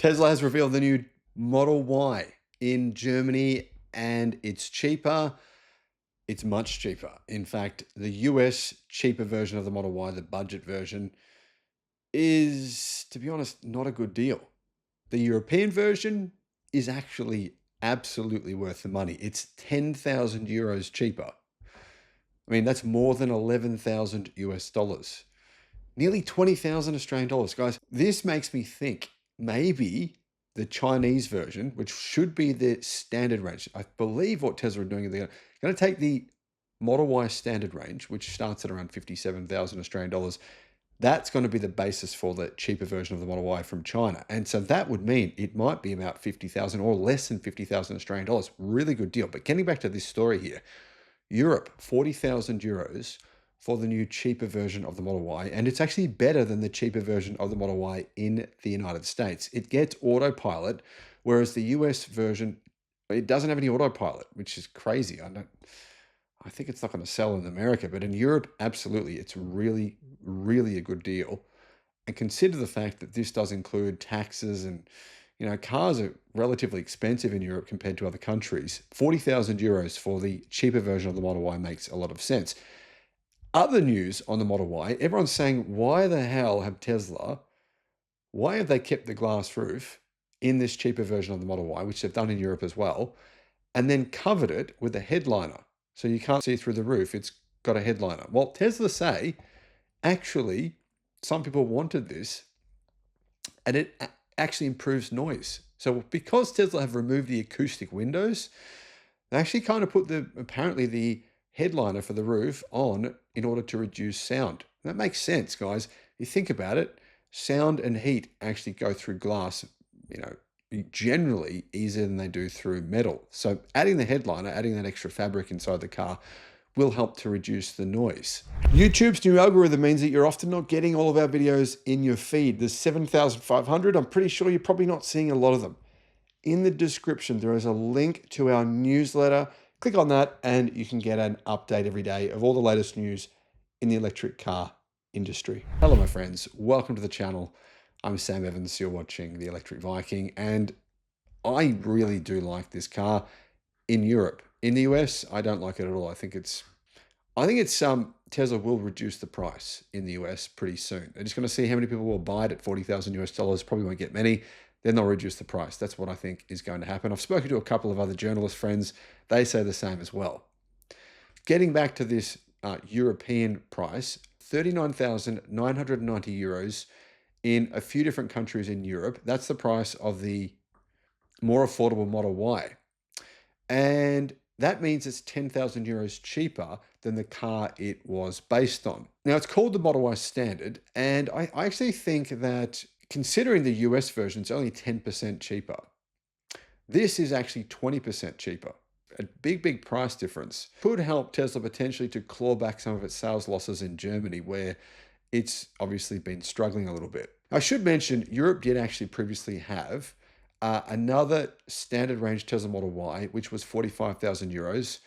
Tesla has revealed the new Model Y in Germany, and it's cheaper. It's much cheaper. In fact, the US cheaper version of the Model Y, the budget version, is, to be honest, not a good deal. The European version is actually absolutely worth the money. It's 10,000 euros cheaper. I mean, that's more than 11,000 US dollars. Nearly 20,000 Australian dollars, guys. This makes me think maybe the Chinese version, which should be the standard range. I believe what Tesla are doing is they're going to take the Model Y standard range, which starts at around 57,000 Australian dollars. That's going to be the basis for the cheaper version of the Model Y from China. And so that would mean it might be about 50,000 or less than 50,000 Australian dollars. Really good deal. But getting back to this story here, Europe, 40,000 euros for the new cheaper version of the Model Y. And it's actually better than the cheaper version of the Model Y in the United States. It gets autopilot, whereas the US version, it doesn't have any autopilot, which is crazy. I think it's not going to sell in America, but in Europe, absolutely. It's really, really a good deal. And consider the fact that this does include taxes and, cars are relatively expensive in Europe compared to other countries. 40,000 euros for the cheaper version of the Model Y makes a lot of sense. Other news on the Model Y, everyone's saying, why the hell have why have they kept the glass roof in this cheaper version of the Model Y, which they've done in Europe as well, and then covered it with a headliner? So you can't see through the roof. It's got a headliner. Well, Tesla say, actually, some people wanted this, and it actually improves noise. So because Tesla have removed the acoustic windows, they actually kind of put apparently the headliner for the roof on in order to reduce sound. That makes sense, guys. You think about it, sound and heat actually go through glass, generally easier than they do through metal. So adding the headliner, adding that extra fabric inside the car will help to reduce the noise. YouTube's new algorithm means that you're often not getting all of our videos in your feed. There's 7,500. I'm pretty sure you're probably not seeing a lot of them. In the description, there is a link to our newsletter. Click on that and you can get an update every day of all the latest news in the electric car industry. Hello, my friends. Welcome to the channel. I'm Sam Evans. You're watching the Electric Viking, and I really do like this car in Europe. In the US, I don't like it at all. I think it's Tesla will reduce the price in the US pretty soon. They're just going to see how many people will buy it at 40,000 US dollars. Probably won't get many. Then they'll reduce the price. That's what I think is going to happen. I've spoken to a couple of other journalist friends. They say the same as well. Getting back to this European price, 39,990 euros in a few different countries in Europe. That's the price of the more affordable Model Y. And that means it's 10,000 euros cheaper than the car it was based on. Now, it's called the Model Y Standard, and I actually think that considering the US version, it's only 10% cheaper. This is actually 20% cheaper. A big price difference could help Tesla potentially to claw back some of its sales losses in Germany, where it's obviously been struggling a little bit. I should mention Europe did actually previously have another standard range Tesla Model Y, which was 45,000 euros,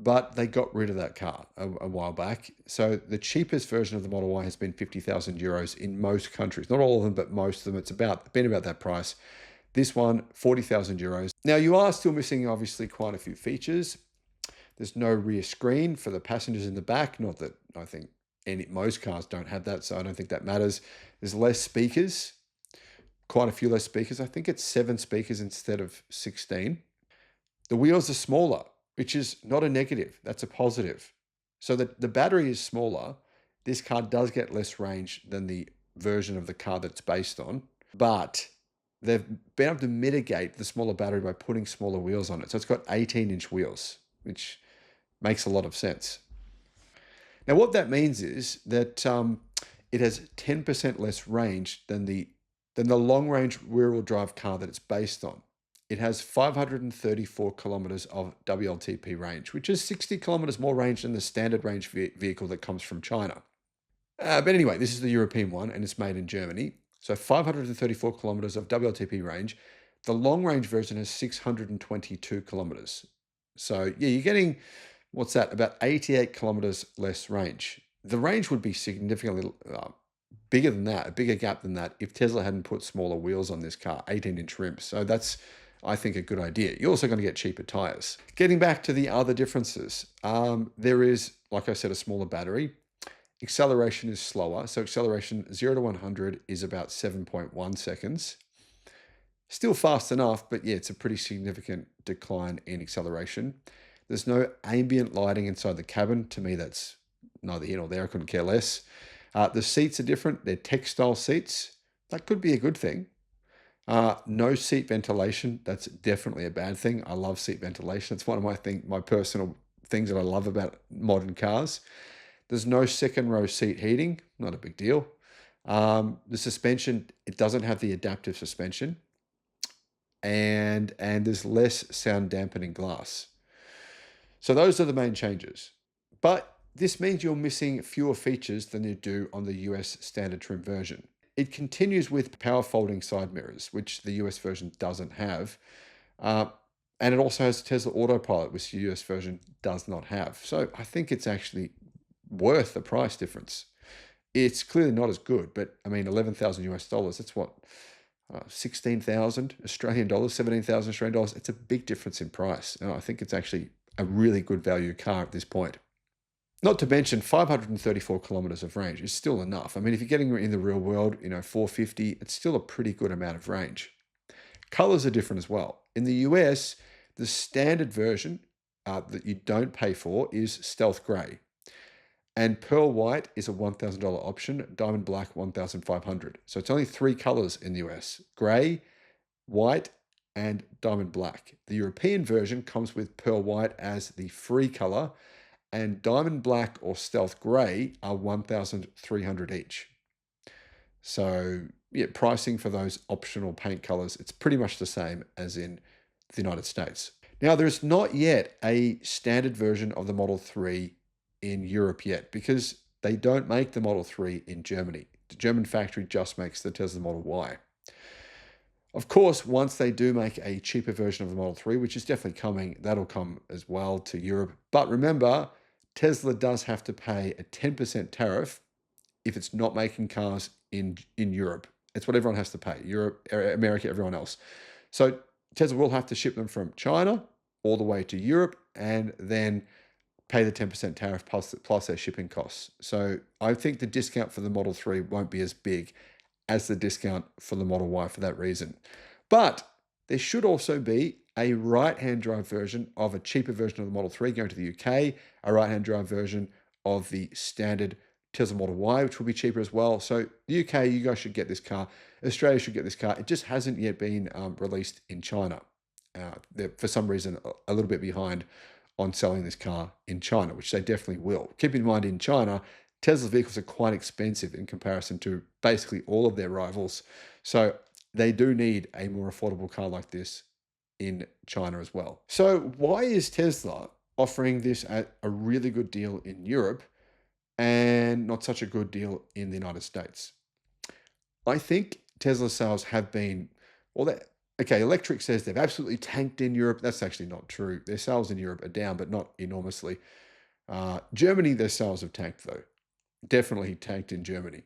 but they got rid of that car a while back. So the cheapest version of the Model Y has been 50,000 euros in most countries. Not all of them, but most of them. It's been about that price. This one, 40,000 euros. Now, you are still missing, obviously, quite a few features. There's no rear screen for the passengers in the back. Not that I think most cars don't have that, so I don't think that matters. There's less speakers, quite a few less speakers. I think it's 7 speakers instead of 16. The wheels are smaller, which is not a negative. That's a positive. So that the battery is smaller. This car does get less range than the version of the car that's based on, but they've been able to mitigate the smaller battery by putting smaller wheels on it. So it's got 18-inch wheels, which makes a lot of sense. Now, what that means is that it has 10% less range than the long-range rear-wheel drive car that it's based on. It has 534 kilometers of WLTP range, which is 60 kilometers more range than the standard range vehicle that comes from China. But anyway, this is the European one, and it's made in Germany. So 534 kilometers of WLTP range. The long-range version has 622 kilometers. So yeah, you're getting, what's that, about 88 kilometers less range. The range would be significantly bigger than that, a bigger gap than that, if Tesla hadn't put smaller wheels on this car, 18-inch rims. So that's, I think, a good idea. You're also going to get cheaper tires. Getting back to the other differences, there is, like I said, a smaller battery. Acceleration is slower. So acceleration 0 to 100 is about 7.1 seconds. Still fast enough, but yeah, it's a pretty significant decline in acceleration. There's no ambient lighting inside the cabin. To me, that's neither here nor there. I couldn't care less. The seats are different. They're textile seats. That could be a good thing. No seat ventilation. That's definitely a bad thing. I love seat ventilation. It's one of my personal things that I love about modern cars. There's no second row seat heating. Not a big deal. The suspension, it doesn't have the adaptive suspension. And there's less sound dampening glass. So those are the main changes. But this means you're missing fewer features than you do on the US standard trim version. It continues with power folding side mirrors, which the US version doesn't have. And it also has Tesla Autopilot, which the US version does not have. So I think it's actually worth the price difference. It's clearly not as good, but I mean, 11,000 US dollars, that's what, 16,000 Australian dollars, 17,000 Australian dollars. It's a big difference in price. And I think it's actually a really good value car at this point. Not to mention 534 kilometers of range is still enough. I mean, if you're getting in the real world, 450, it's still a pretty good amount of range. Colors are different as well. In the US, the standard version that you don't pay for is Stealth Gray. And Pearl White is a $1,000 option, Diamond Black $1,500. So it's only 3 colors in the US: gray, white, and Diamond Black. The European version comes with Pearl White as the free color, and Diamond Black or Stealth Gray are $1,300 each. So yeah, pricing for those optional paint colors, it's pretty much the same as in the United States. Now, there's not yet a standard version of the Model 3 in Europe yet, because they don't make the Model 3 in Germany. The German factory just makes the Tesla Model Y. Of course, once they do make a cheaper version of the Model 3, which is definitely coming, that'll come as well to Europe. But remember, Tesla does have to pay a 10% tariff if it's not making cars in Europe. It's what everyone has to pay, Europe, America, everyone else. So Tesla will have to ship them from China all the way to Europe, and then pay the 10% tariff plus their shipping costs. So I think the discount for the Model 3 won't be as big as the discount for the Model Y for that reason. But there should also be a right-hand drive version of a cheaper version of the Model 3 going to the UK, a right-hand drive version of the standard Tesla Model Y, which will be cheaper as well. So the UK, you guys should get this car. Australia should get this car. It just hasn't yet been released in China. They're, for some reason, a little bit behind on selling this car in China, which they definitely will. Keep in mind, in China, Tesla vehicles are quite expensive in comparison to basically all of their rivals. So they do need a more affordable car like this in China as well. So why is Tesla offering this at a really good deal in Europe and not such a good deal in the United States? I think Tesla sales have been, well, okay, Electric says they've absolutely tanked in Europe. That's actually not true. Their sales in Europe are down, but not enormously. Germany, their sales have tanked though. Definitely tanked in Germany.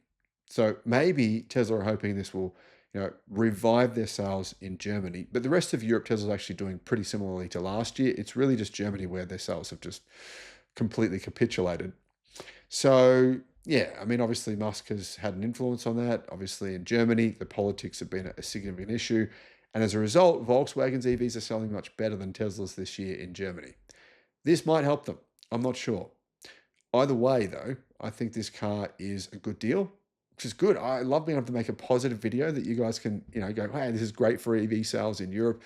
So maybe Tesla are hoping this will, revive their sales in Germany. But the rest of Europe, Tesla's actually doing pretty similarly to last year. It's really just Germany where their sales have just completely capitulated. So yeah, I mean, obviously Musk has had an influence on that. Obviously in Germany, the politics have been a significant issue. And as a result, Volkswagen's EVs are selling much better than Tesla's this year in Germany. This might help them. I'm not sure. Either way, though, I think this car is a good deal, which is good. I love being able to make a positive video that you guys can, go, hey, this is great for EV sales in Europe.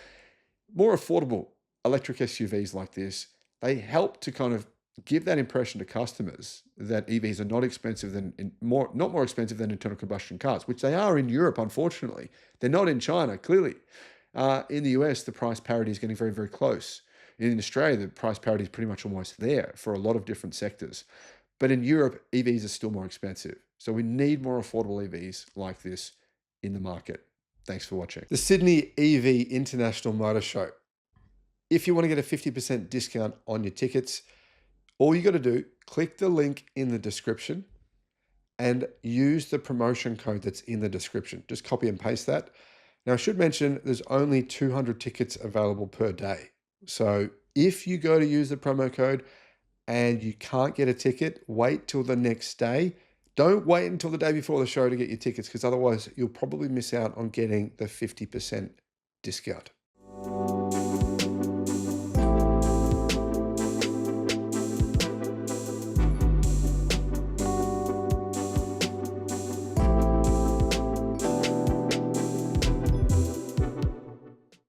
More affordable electric SUVs like this, they help to kind of give that impression to customers that EVs are not more expensive than internal combustion cars, which they are in Europe, unfortunately. They're not in China, clearly. In the US, the price parity is getting very, very close. In Australia, the price parity is pretty much almost there for a lot of different sectors. But in Europe, EVs are still more expensive. So we need more affordable EVs like this in the market. Thanks for watching. The Sydney EV International Motor Show. If you want to get a 50% discount on your tickets, all you got to do, click the link in the description and use the promotion code that's in the description. Just copy and paste that. Now, I should mention there's only 200 tickets available per day. So if you go to use the promo code and you can't get a ticket, wait till the next day. Don't wait until the day before the show to get your tickets, because otherwise you'll probably miss out on getting the 50% discount.